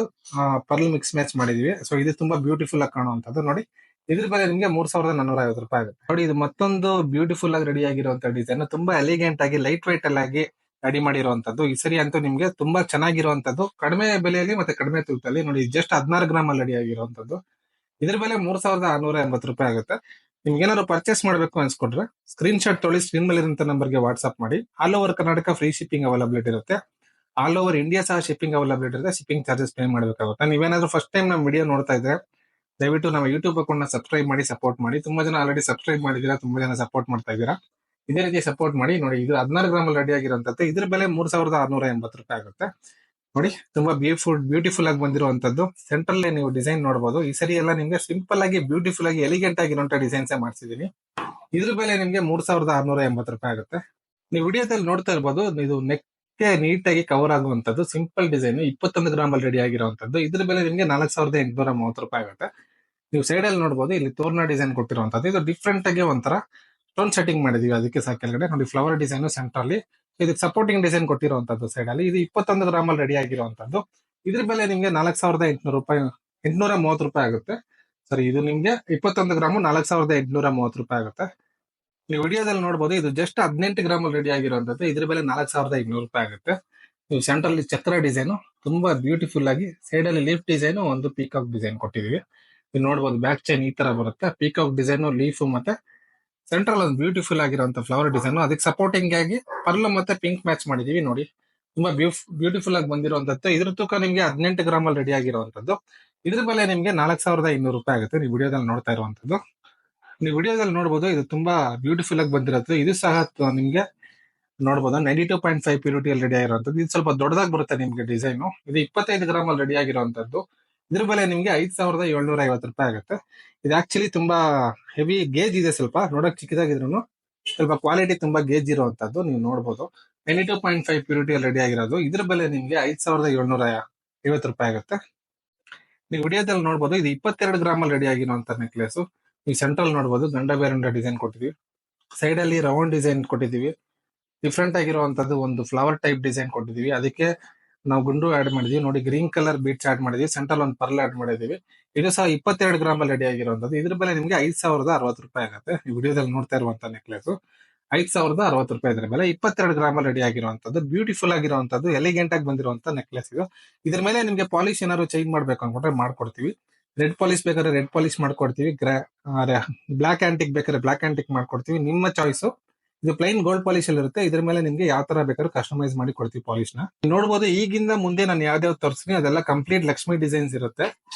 Speaker 1: pearl mix match ಮಾಡಿದೀವಿ. ಸೊ ಇದು ತುಂಬಾ ಬ್ಯೂಟಿಫುಲ್ ಆಗಿ ಕಾಣುವಂತದ್ದು ನೋಡಿ. ಇದ್ರ ಬೆಲೆ ನಿಮ್ಗೆ 3450 ರೂಪಾಯಿ ಆಗುತ್ತೆ. ನೋಡಿ ಇದು ಮತ್ತೊಂದು ಬ್ಯೂಟಿಫುಲ್ ಆಗಿ ರೆಡಿ ಆಗಿರುವಂತ ಡಿಸೈನ್, ತುಂಬಾ ಎಲಿಗೆಂಟ್ ಆಗಿ ಲೈಟ್ ವೈಟ್ ಅಲ್ಲಿ ರೆಡಿ ಮಾಡಿರುವಂತದ್ದು. ಈ ಸರಿ ಅಂತೂ ನಿಮ್ಗೆ ತುಂಬಾ ಚೆನ್ನಾಗಿರುವಂತದ್ದು, ಕಡಿಮೆ ಬೆಲೆಯಲ್ಲಿ ಮತ್ತೆ ಕಡಿಮೆ ತೂಕದಲ್ಲಿ. ನೋಡಿ ಜಸ್ಟ್ 16 ಗ್ರಾಮ್ ಅಲ್ಲಿ ರೆಡಿ ಆಗಿರುವಂತದ್ದು. ಇದ್ರ ಬೆಲೆ 3680 ರೂಪಾಯಿ ಆಗುತ್ತೆ. ನಿಮ್ಗೆ ಏನಾದ್ರು ಪರ್ಚೇಸ್ ಮಾಡಬೇಕು ಅನ್ಸ್ಕೊಂಡ್ರೆ ಸ್ಕ್ರೀನ್ ಶಾಟ್ ತೊಳಿ ಸ್ಕ್ರೀನ್ ಮೇಲೆ ಇರುವಂತ ನಂಬರ್ಗೆ ವಾಟ್ಸ್ಆಪ್ ಮಾಡಿ. All over Karnataka free shipping availability ಇರುತ್ತೆ. ಆಲ್ ಓವರ್ ಇಂಡಿಯಾ ಸಹ ಶಿಪ್ಪಿಂಗ್ ಅವೈಲಬಿಲಿಟಿ ಇರುತ್ತೆ. ಶಿಪ್ಪಿಂಗ್ ಚಾರ್ಜಸ್ ಪೇ ಮಾಡಬೇಕಾಗುತ್ತೆ. ನೀವೇನಾದ್ರೂ ಫಸ್ಟ್ ಟೈಮ್ ನಮ್ಮ ವಿಡಿಯೋ ನೋಡ್ತಾ ಇದ್ರೆ ದಯವಿಟ್ಟು ನಮ್ಮ ಯೂಟ್ಯೂಬ್ ಅಕೌಂಟ್ ನ ಸಬ್ಸ್ಕ್ರೈಬ್ ಮಾಡಿ ಸಪೋರ್ಟ್ ಮಾಡಿ. ತುಂಬಾ ಜನ ಆಲ್ರೆಡಿ ಸಬ್ಸ್ಕ್ರೈಬ್ ಮಾಡಿದೀರಾ, ತುಂಬಾ ಜನ ಸಪೋರ್ಟ್ ಮಾಡ್ತಾ ಇದ್ದೀರಾ. ಇದೇ ರೀತಿ ಸಪೋರ್ಟ್ ಮಾಡಿ. ನೋಡಿ ಇದು 16 ಗ್ರಾಮ್ ಅಲ್ಲಿ ರೆಡಿ ಆಗಿರುವಂತದ್ದು. ಇದ್ರ ಬೆಲೆ 3680 ರೂಪಾಯಿ ಆಗುತ್ತೆ. ನೋಡಿ ತುಂಬಾ ಬ್ಯೂಟಿಫುಲ್ ಆಗಿ ಬಂದಿರುವಂತದ್ದು. ಸೆಂಟ್ರಲ್ ನೀವು ಡಿಸೈನ್ ನೋಡಬಹುದು. ಈ ಸರಿ ಎಲ್ಲ ನಿಮ್ಗೆ ಸಿಂಪಲ್ ಆಗಿ ಬ್ಯೂಟಿಫುಲ್ ಆಗಿ ಎಲಿಗೆಂಟ್ ಆಗಿರುವಂತ ಡಿಸೈನ್ಸ್ ಮಾಡಿಸಿದೀನಿ. ಇದ್ರ ಬೆಲೆ ನಿಮ್ಗೆ 3680 ರೂಪಾಯಿ ಆಗುತ್ತೆ. ನೀವು ವಿಡಿಯೋದಲ್ಲಿ ನೋಡ್ತಾ ಇರ್ಬೋದು, ಇದು ನೆಕ್ ನೀಟ್ ಆಗಿ ಕವರ್ ಆಗುವಂತದ್ದು ಸಿಂಪಲ್ ಡಿಸೈನ್ 21 ಗ್ರಾಮ್ ಅಲ್ಲಿ ರೆಡಿ ಆಗಿರುವಂತದ್ದು. ಇದ್ರ ಬೆಲೆ ನಿಮ್ಗೆ 4830 ರೂಪಾಯಿ ಆಗುತ್ತೆ. ನೀವು ಸೈಡ್ ಅಲ್ಲಿ ನೋಡಬಹುದು ಇಲ್ಲಿ ತೋರ್ನ ಡಿಸೈನ್ ಕೊಟ್ಟಿರುವಂತದ್ದು. ಇದು ಡಿಫ್ರೆಂಟ್ ಆಗಿ ಒಂಥರ ಸ್ಟೋನ್ ಸೆಟ್ಟಿಂಗ್ ಮಾಡಿದೀವಿ, ಅದಕ್ಕೆ ಸಹ ಕೆಳಗಡೆ ನೋಡಿ ಫ್ಲವರ್ ಡಿಸೈನ್ ಸೆಂಟರ್ ಅಲ್ಲಿ. ಇದಕ್ಕೆ ಸಪೋರ್ಟಿಂಗ್ ಡಿಸೈನ್ ಕೊಟ್ಟಿರುವಂತದ್ದು ಸೈಡ್ ಅಲ್ಲಿ. ಇದು 21 ಗ್ರಾಮ್ ಅಲ್ಲಿ ರೆಡಿ ಆಗಿರುವಂತದ್ದು. ಇದ್ರ ಬೆಲೆ ನಿಮ್ಗೆ 4800 ರೂಪಾಯಿ 830 ರೂಪಾಯಿ ಆಗುತ್ತೆ. ಸರಿ, ಇದು ನಿಮ್ಗೆ 21 ಗ್ರಾಮ್ 4830 ರೂಪಾಯಿ ಆಗುತ್ತೆ. ನೀವು ವಿಡಿಯೋದಲ್ಲಿ ನೋಡಬಹುದು ಇದು ಜಸ್ಟ್ 18 ಗ್ರಾಮ್ ಅಲ್ಲಿ ರೆಡಿ ಆಗಿರುವಂತದ್ದು. ಇದ್ರ ಬೆಲೆ 4200 ರೂಪಾಯಿ ಆಗುತ್ತೆ. ನೀವು ಸೆಂಟರ್ ಅಲ್ಲಿ ಚಕ್ರ ಡಿಸೈನ್ ತುಂಬಾ ಬ್ಯೂಟಿಫುಲ್ ಆಗಿ, ಸೈಡ್ ಅಲ್ಲಿ ಲೀಫ್ ಡಿಸೈನ್ ಒಂದು ಪೀಕಾಕ್ ಡಿಸೈನ್ ಕೊಟ್ಟಿದೀವಿ. ನೀವು ನೋಡಬಹುದು ಬ್ಯಾಕ್ ಚೈನ್ ಈ ತರ ಬರುತ್ತೆ. ಪೀಕಾಕ್ ಡಿಸೈನ್ ಲೀಫ್ ಮತ್ತೆ ಸೆಂಟ್ರಲ್ ಒಂದು ಬ್ಯೂಟಿಫುಲ್ ಆಗಿರುವಂತ ಫ್ಲವರ್ ಡಿಸೈನ್, ಅದಕ್ಕೆ ಸಪೋರ್ಟಿಂಗ್ ಆಗಿ ಪರ್ಲ್ ಮತ್ತೆ ಪಿಂಕ್ ಮ್ಯಾಚ್ ಮಾಡಿದೀವಿ. ನೋಡಿ ತುಂಬಾ ಬ್ಯೂಟಿಫುಲ್ ಆಗಿ ಬಂದಿರುವಂತದ್ದು. ಇದ್ರ ತೂಕ ನಿಮ್ಗೆ 18 ಗ್ರಾಮ್ ಅಲ್ಲಿ ರೆಡಿ ಆಗಿರುವಂತದ್ದು. ಇದ್ರ ಬೆಲೆ ನಿಮ್ಗೆ 4200 ರೂಪಾಯಿ ಆಗುತ್ತೆ. ನೀವು ವಿಡಿಯೋದಲ್ಲಿ ನೋಡ್ತಾ ಇರುವಂತದ್ದು. ನೀವು ವಿಡಿಯೋದಲ್ಲಿ ನೋಡಬಹುದು ಇದು ತುಂಬಾ ಬ್ಯೂಟಿಫುಲ್ ಆಗಿ ಬಂದಿರುತ್ತೆ. ಇದು ಸಹ ನಿಮ್ಗೆ ನೋಡಬಹುದು 92.5 ಪ್ಯೂರಿಟಿ ಅಲ್ಲಿ ರೆಡಿ ಆಗಿರುವಂತದ್ದು. ಇದು ಸ್ವಲ್ಪ ದೊಡ್ಡದಾಗಿ ಬರುತ್ತೆ ನಿಮ್ಗೆ ಡಿಸೈನ್. ಇದು 25 ಗ್ರಾಮ್ ಅಲ್ಲಿ ರೆಡಿ ಆಗಿರುವಂತದ್ದು. ಇದ್ರ ಬೆಲೆ ನಿಮ್ಗೆ 5750 ರೂಪಾಯಿ ಆಗುತ್ತೆ. ಇದು ಆಕ್ಚುಲಿ ತುಂಬಾ ಹೆವಿ ಗೇಜ್ ಇದೆ, ಸ್ವಲ್ಪ ನೋಡಕ್ ಚಿಕ್ಕದಾಗಿದ್ರು ಸ್ವಲ್ಪ ಕ್ವಾಲಿಟಿ ತುಂಬಾ ಗೇಜ್ ಇರುವಂತದ್ದು. ನೀವು ನೋಡಬಹುದು 92.5 ಪ್ಯೂರಿಟಿ ಅಲ್ಲಿ ರೆಡಿ ಆಗಿರೋದು. ಇದ್ರ ಬೆಲೆ ನಿಮ್ಗೆ 5750 ರೂಪಾಯಿ ಆಗುತ್ತೆ. ನೀವು ವಿಡಿಯೋದಲ್ಲಿ ನೋಡಬಹುದು ಇದು 22 ಗ್ರಾಮ್ ಅಲ್ಲಿ ರೆಡಿ ಆಗಿರುವಂತ ನೆಕ್ಲೆಸ್. ಈ ಸೆಂಟ್ರಲ್ ನೋಡಬಹುದು ಗಂಡ ಬೇರಂಡ ಡಿಸೈನ್ ಕೊಟ್ಟಿದೀವಿ. ಸೈಡ್ ಅಲ್ಲಿ ರೌಂಡ್ ಡಿಸೈನ್ ಕೊಟ್ಟಿದೀವಿ. ಡಿಫ್ರೆಂಟ್ ಆಗಿರುವಂತದ್ದು ಒಂದು ಫ್ಲವರ್ ಟೈಪ್ ಡಿಸೈನ್ ಕೊಟ್ಟಿದೀವಿ. ಅದಕ್ಕೆ ನಾವು ಗುಂಡು ಆಡ್ ಮಾಡಿದೀವಿ. ನೋಡಿ ಗ್ರೀನ್ ಕಲರ್ ಬೀಟ್ಸ್ ಆಡ್ ಮಾಡಿದೀವಿ. ಸೆಂಟ್ರಲ್ ಒಂದು ಪರ್ಲ್ ಆಡ್ ಮಾಡಿದೀವಿ. ಇದು ಸಹ 22 ಗ್ರಾಮ್ ಅಲ್ಲಿ ರೆಡಿ ಆಗಿರುವಂತದ್ದು. ಇದ್ರ ಬೆಲೆ ನಿಮ್ಗೆ 5060 ರೂಪಾಯಿ ಆಗುತ್ತೆ. ಈ ವಿಡಿಯೋದಲ್ಲಿ ನೋಡ್ತಾ ಇರುವಂತ ನೆಕ್ಲೆಸ್ 5060 ರೂಪಾಯಿ ಇದ್ರ ಬೆಲೆ. 22 ಗ್ರಾಮ್ ಅಲ್ಲಿ ರೆಡಿ ಆಗಿರುವಂತದ್ದು, ಬ್ಯೂಟಿಫುಲ್ ಆಗಿರುವಂತದ್ದು, ಎಲಿಗೆಂಟ್ ಆಗಿ ಬಂದಿರುವಂತ ನೆಕ್ಲೆಸ್ ಇದು. ಇದ್ರ ಮೇಲೆ ನಿಮ್ಗೆ ಪಾಲಿಶ್ ಏನಾದ್ರು ಚೇಂಜ್ ಮಾಡ್ಬೇಕು ಅನ್ಕೊಂಡ್ರೆ ಮಾಡ್ಕೊಡ್ತೀವಿ. ರೆಡ್ ಪಾಲಿಶ್ ಬೇಕಾದ್ರೆ ರೆಡ್ ಪಾಲಿಶ್ ಮಾಡ್ಕೊಡ್ತೀವಿ. ಬ್ಲಾಕ್ ಆಂಟಿಕ್ ಬೇಕಾದ್ರೆ ಬ್ಲಾಕ್ ಆಂಟಿಕ್ ಮಾಡ್ಕೊಡ್ತೀವಿ, ನಿಮ್ಮ ಚಾಯ್ಸ್. ಇದು ಪ್ಲೈನ್ ಗೋಲ್ಡ್ ಪಾಲಿಶ್ ಅಲ್ಲಿ ಇರುತ್ತೆ. ಇದ್ರ ಮೇಲೆ ನಿಮ್ಗೆ ಯಾವ ತರ ಬೇಕಾದ್ರೂ ಕಸ್ಟಮೈಸ್ ಮಾಡಿ ಕೊಡ್ತೀವಿ ಪಾಲಿಶ್ ನ. ನೋಡಬಹುದು ಈಗಿಂದ ಮುಂದೆ ನಾನು ಯಾವ್ದಾವ್ದು ತೋರಿಸ್ತೀನಿ ಅದೆಲ್ಲ ಕಂಪ್ಲೀಟ್ ಲಕ್ಷ್ಮಿ ಡಿಸೈನ್ಸ್ ಇರುತ್ತೆ.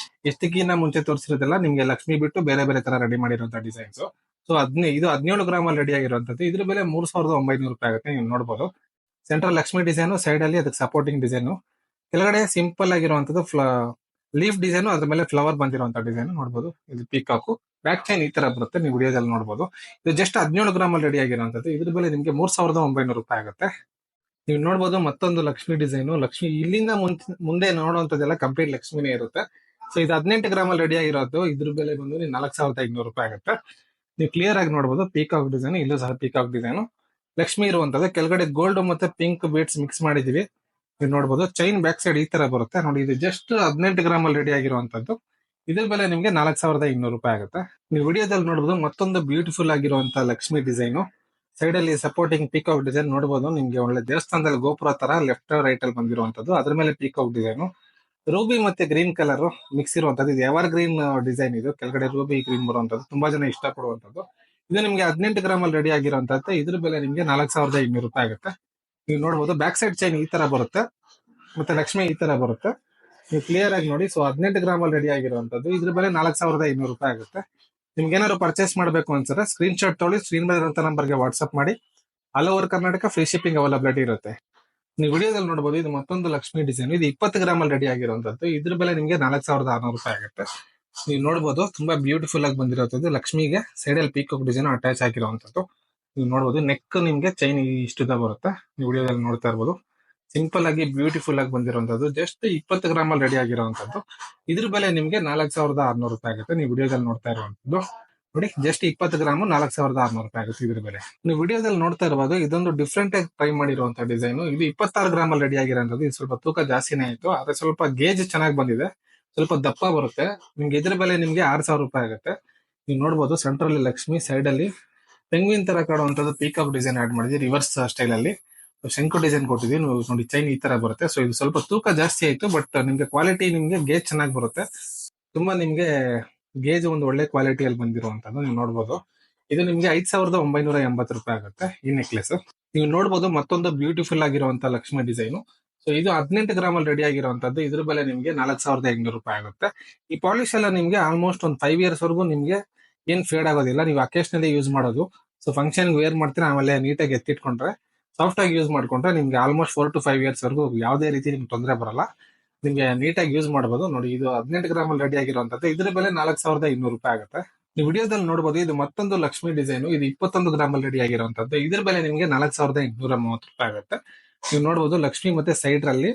Speaker 1: ಎಷ್ಟಕ್ಕಿಂತ ಮುಂಚೆ ತೋರಿಸಿರೋದೆಲ್ಲ ನಿಮ್ಗೆ ಲಕ್ಷ್ಮಿ ಬಿಟ್ಟು ಬೇರೆ ಬೇರೆ ತರ ರೆಡಿ ಮಾಡಿರುವಂತ ಡಿಸೈನ್ಸ್. ಸೊ ಇದು 17 ಗ್ರಾಮ್ ಅಲ್ಲಿ ರೆಡಿ ಆಗಿರುವಂತದ್ದು. ಇದ್ರ ಬೆಲೆ 3900 ರೂಪಾಯಿ ಆಗುತ್ತೆ. ನೀವು ನೋಡಬಹುದು ಸೆಂಟ್ರಲ್ ಲಕ್ಷ್ಮಿ ಡಿಸೈನ್, ಸೈಡ್ ಅಲ್ಲಿ ಅದಕ್ಕೆ ಸಪೋರ್ಟಿಂಗ್ ಡಿಸೈನ್, ಕೆಳಗಡೆ ಸಿಂಪಲ್ ಆಗಿರುವಂತದ್ದು ಲೀಫ್ ಡಿಸೈನ್ ಅದ್ರ ಮೇಲೆ ಫ್ಲವರ್ ಬಂದಿರುವಂತ ಡಿಸೈನ್ ನೋಡಬಹುದು. ಇದು ಪೀಕಾಕು. ಬ್ಯಾಕ್ ಚೈನ್ ಈ ತರ ಬರುತ್ತೆ, ನೀವು ವಿಡಿಯೋದಲ್ಲಿ ನೋಡಬಹುದು. ಇದು ಜಸ್ಟ್ 17 ಗ್ರಾಮ್ ಅಲ್ಲಿ ರೆಡಿ ಆಗಿರುವಂತದ್ದು. ಇದ್ರ ಬೆಲೆ ನಿಮಗೆ 3900 ರೂಪಾಯಿ ಆಗುತ್ತೆ. ನೀವು ನೋಡಬಹುದು ಮತ್ತೊಂದು ಲಕ್ಷ್ಮಿ ಡಿಸೈನ್. ಲಕ್ಷ್ಮಿ ಇಲ್ಲಿಂದ ಮುಂದೆ ನೋಡುವಂತದ್ದೆಲ್ಲ ಕಂಪ್ಲೀಟ್ ಲಕ್ಷ್ಮಿನೇ ಇರುತ್ತೆ. ಸೊ ಇದು 18 ಗ್ರಾಮ್ ಅಲ್ಲಿ ರೆಡಿ ಆಗಿರೋದು. ಇದ್ರ ಬೆಲೆ ಬಂದು 4500 ರೂಪಾಯಿ ಆಗುತ್ತೆ. ನೀವು ಕ್ಲಿಯರ್ ಆಗಿ ನೋಡಬಹುದು ಪೀಕಾಕ್ ಡಿಸೈನ್. ಇಲ್ಲೂ ಸಹ ಪೀಕಾಕ್ ಡಿಸೈನ್ ಲಕ್ಷ್ಮಿ ಇರುವಂತದ್ದು. ಕೆಳಗಡೆ ಗೋಲ್ಡ್ ಮತ್ತೆ ಪಿಂಕ್ ಬೀಡ್ಸ್ ಮಿಕ್ಸ್ ಮಾಡಿದೀವಿ. ನೀವು ನೋಡಬಹುದು ಚೈನ್ ಬ್ಯಾಕ್ ಸೈಡ್ ಈ ತರ ಬರುತ್ತೆ ನೋಡಿ. ಇದು ಜಸ್ಟ್ 18 ಗ್ರಾಮ್ ಅಲ್ಲಿ ರೆಡಿ ಆಗಿರುವಂತದ್ದು. ಇದ್ರ ಬೆಲೆ ನಿಮ್ಗೆ 4200 ರೂಪಾಯಿ ಆಗುತ್ತೆ. ನೀವು ವಿಡಿಯೋದಲ್ಲಿ ನೋಡಬಹುದು ಮತ್ತೊಂದು ಬ್ಯೂಟಿಫುಲ್ ಆಗಿರುವಂತ ಲಕ್ಷ್ಮಿ ಡಿಸೈನ್. ಸೈಡ್ ಅಲ್ಲಿ ಸಪೋರ್ಟಿಂಗ್ ಪೀಕಾಕ್ ಡಿಸೈನ್ ನೋಡಬಹುದು. ನಿಮ್ಗೆ ಒಳ್ಳೆ ದೇವಸ್ಥಾನದಲ್ಲಿ ಗೋಪುರ ತರ ಲೆಫ್ಟ್ ರೈಟ್ ಅಲ್ಲಿ ಬಂದಿರುವಂತದ್ದು. ಅದ್ರ ಮೇಲೆ ಪೀಕಾಕ್ ಡಿಸೈನ್ ರೂಬಿ ಮತ್ತೆ ಗ್ರೀನ್ ಕಲರ್ ಮಿಕ್ಸ್ ಇರುವಂತದ್ದು. ಇದು ಎವರ್ ಗ್ರೀನ್ ಡಿಸೈನ್. ಇದು ಕೆಳಗಡೆ ರೂಬಿ ಗ್ರೀನ್ ಬರುವಂತದ್ದು ತುಂಬಾ ಜನ ಇಷ್ಟಪಡುವಂತದ್ದು. ಇದು ನಿಮ್ಗೆ 18 ಗ್ರಾಮ್ ಅಲ್ಲಿ ರೆಡಿ ಆಗಿರುವಂತದ್ದು. ಇದ್ರ ಬೆಲೆ ನಿಮ್ಗೆ 4200 ರೂಪಾಯಿ ಆಗುತ್ತೆ. ನೀವು ನೋಡಬಹುದು ಬ್ಯಾಕ್ ಸೈಡ್ ಚೈನ್ ಈ ತರ ಬರುತ್ತೆ, ಮತ್ತೆ ಲಕ್ಷ್ಮಿ ಈ ತರ ಬರುತ್ತೆ. ನೀವು ಕ್ಲಿಯರ್ ಆಗಿ ನೋಡಿ. ಸೊ 18 ಗ್ರಾಮ್ ಅಲ್ಲಿ ರೆಡಿ ಆಗಿರುವಂತದ್ದು. ಇದ್ರ ಬೆಲೆ 4200 ರೂಪಾಯಿ ಆಗುತ್ತೆ. ನಿಮ್ಗೆ ಏನಾದ್ರು ಪರ್ಚೇಸ್ ಮಾಡಬೇಕು ಅನ್ಸರೆ ಸ್ಕ್ರೀನ್ ಶಾಟ್ ತೊಗೊಳ್ಳಿ, ಸ್ಕ್ರೀನ್ ಮೇಲೆ ಇರುವಂತ ನಂಬರ್ಗೆ ವಾಟ್ಸ್ಆಪ್ ಮಾಡಿ. All over Karnataka free shipping availability ಇರುತ್ತೆ. ನೀವು ವಿಡಿಯೋದಲ್ಲಿ ನೋಡಬಹುದು ಇದು ಮತ್ತೊಂದು ಲಕ್ಷ್ಮಿ ಡಿಸೈನ್. ಇದು 20 ಗ್ರಾಮ್ ಅಲ್ಲಿ ರೆಡಿ ಆಗಿರುವಂತದ್ದು. ಇದ್ರ ಬೆಲೆ ನಿಮ್ಗೆ 4600 ರೂಪಾಯಿ ಆಗುತ್ತೆ. ನೀವು ನೋಡಬಹುದು ತುಂಬಾ ಬ್ಯೂಟಿಫುಲ್ ಆಗಿ ಬಂದಿರುವಂತದ್ದು. ಲಕ್ಷ್ಮಿಗೆ ಸೈಡ್ ಅಲ್ಲಿ ಪೀಕಾಕ್ ಡಿಸೈನ್ ಅಟ್ಯಾಚ್ ಆಗಿರುವಂತದ್ದು. ನೀವು ನೋಡಬಹುದು ನೆಕ್ ನಿಮ್ಗೆ ಚೈನ್ ಇಷ್ಟುದ ಬರುತ್ತೆ. ನೀವು ವಿಡಿಯೋದಲ್ಲಿ ನೋಡ್ತಾ ಇರಬಹುದು ಸಿಂಪಲ್ ಆಗಿ ಬ್ಯೂಟಿಫುಲ್ ಆಗಿ ಬಂದಿರುವಂತದ್ದು. ಜಸ್ಟ್ 20 ಗ್ರಾಮ್ ಅಲ್ಲಿ ರೆಡಿ ಆಗಿರುವಂತದ್ದು. ಇದ್ರ ಬೆಲೆ ನಿಮ್ಗೆ 4600 ರೂಪಾಯಿ ಆಗುತ್ತೆ. ನೀವು ವಿಡಿಯೋದಲ್ಲಿ ನೋಡ್ತಾ ಇರುವಂತದ್ದು ನೋಡಿ. ಜಸ್ಟ್ 20 ಗ್ರಾಮ್ 4600 ರೂಪಾಯಿ ಆಗುತ್ತೆ ಇದ್ರ ಬೆಲೆ. ನೀವು ವಿಡಿಯೋದಲ್ಲಿ ನೋಡ್ತಾ ಇರಬಹುದು ಇದೊಂದು ಡಿಫ್ರೆಂಟ್ ಆಗಿ ಟ್ರೈ ಮಾಡಿರುವಂತ ಡಿಸೈನ್. ಇದು 26 ಗ್ರಾಮ್ ಅಲ್ಲಿ ರೆಡಿ ಆಗಿರೋಂಥದ್ದು. ಇದು ಸ್ವಲ್ಪ ತೂಕ ಜಾಸ್ತಿನೇ ಆಯ್ತು, ಆದ್ರೆ ಸ್ವಲ್ಪ ಗೇಜ್ ಚೆನ್ನಾಗಿ ಬಂದಿದೆ, ಸ್ವಲ್ಪ ದಪ್ಪ ಬರುತ್ತೆ. ನಿಮ್ಗೆ ಇದ್ರ ಬೆಲೆ ನಿಮ್ಗೆ 6000 ರೂಪಾಯಿ ಆಗುತ್ತೆ. ನೀವು ನೋಡಬಹುದು ಸೆಂಟ್ರಲ್ಲಿ ಲಕ್ಷ್ಮಿ, ಸೈಡ್ ಅಲ್ಲಿ ಪೆಂಗ್ವಿನ್ ತರ ಕಾಣುವಂತದ್ದು ಪೀಕಾಕ್ ಡಿಸೈನ್ ಆಡ್ ಮಾಡಿದ್ವಿ ರಿವರ್ಸ್ ಸ್ಟೈಲ್ ಅಲ್ಲಿ. ಶಂಕು ಡಿಸೈನ್ ಕೊಟ್ಟಿದ್ವಿ ನೋಡಿ. ಚೈನ್ ಈ ತರ ಬರುತ್ತೆ. ಸೊ ಇದು ಸ್ವಲ್ಪ ತೂಕ ಜಾಸ್ತಿ ಆಯ್ತು, ಬಟ್ ನಿಮ್ಗೆ ಕ್ವಾಲಿಟಿ ನಿಮ್ಗೆ ಗೇಜ್ ಚೆನ್ನಾಗಿ ಬರುತ್ತೆ. ತುಂಬಾ ನಿಮ್ಗೆ ಗೇಜ್ ಒಂದು ಒಳ್ಳೆ ಕ್ವಾಲಿಟಿಯಲ್ಲಿ ಬಂದಿರುವಂತದ್ದು. ನೀವು ನೋಡಬಹುದು ಇದು ನಿಮ್ಗೆ 5980 ರೂಪಾಯಿ ಆಗುತ್ತೆ ಈ ನೆಕ್ಲೆಸ್. ನೀವು ನೋಡಬಹುದು ಮತ್ತೊಂದು ಬ್ಯೂಟಿಫುಲ್ ಆಗಿರುವಂತ ಲಕ್ಷ್ಮಿ ಡಿಸೈನ್. ಸೊ ಇದು 18 ಗ್ರಾಮ್ ಅಲ್ಲಿ ರೆಡಿ ಆಗಿರುವಂತದ್ದು. ಇದ್ರ ಬೆಲೆ ನಿಮ್ಗೆ 4800 ರೂಪಾಯಿ ಆಗುತ್ತೆ. ಈ ಪಾಲಿಶ್ ಎಲ್ಲ ನಿಮ್ಗೆ ಆಲ್ಮೋಸ್ಟ್ ಒಂದು 5 ಇಯರ್ಸ್ ವರೆಗೂ ನಿಮ್ಗೆ ಏನ್ ಫೇಡ್ ಆಗೋದಿಲ್ಲ. ನೀವು ಅಕೇಶನಲ್ಲಿ ಯೂಸ್ ಮಾಡೋದು. ಸೊ ಫಂಕ್ಷನ್ ವೇರ್ ಮಾಡ್ತೀರಾ, ಆಮೇಲೆ ನೀಟಾಗಿ ಎತ್ತಿಟ್ಕೊಂಡ್ರೆ ಸಾಫ್ಟ್ ಆಗಿ ಯೂಸ್ ಮಾಡ್ಕೊಂಡ್ರೆ ನಿಮ್ಗೆ ಆಲ್ಮೋಸ್ಟ್ 4 to 5 ಇಯರ್ಸ್ ವರೆಗೂ ಯಾವುದೇ ರೀತಿ ನಿಮ್ಗೆ ತೊಂದರೆ ಬರಲ್ಲ. ನಿಮ್ಗೆ ನೀಟಾಗಿ ಯೂಸ್ ಮಾಡಬಹುದು ನೋಡಿ. ಇದು 18 ಗ್ರಾಮ್ ಅಲ್ಲಿ ರೆಡಿ ಆಗಿರುವಂತದ್ದು. ಇದ್ರ ಬೆಲೆ 4200 ರೂಪಾಯಿ ಆಗುತ್ತೆ. ನೀವು ವಿಡಿಯೋದಲ್ಲಿ ನೋಡಬಹುದು ಇದು ಮತ್ತೊಂದು ಲಕ್ಷ್ಮಿ ಡಿಸೈನ್. ಇದು 21 ಗ್ರಾಮ್ ಅಲ್ಲಿ ರೆಡಿ ಆಗಿರುವಂತದ್ದು. ಇದ್ರ ಬೆಲೆ ನಿಮ್ಗೆ 4830 ರೂಪಾಯಿ ಆಗುತ್ತೆ. ನೀವು ನೋಡಬಹುದು ಲಕ್ಷ್ಮಿ ಮತ್ತೆ ಸೈಡ್ ಅಲ್ಲಿ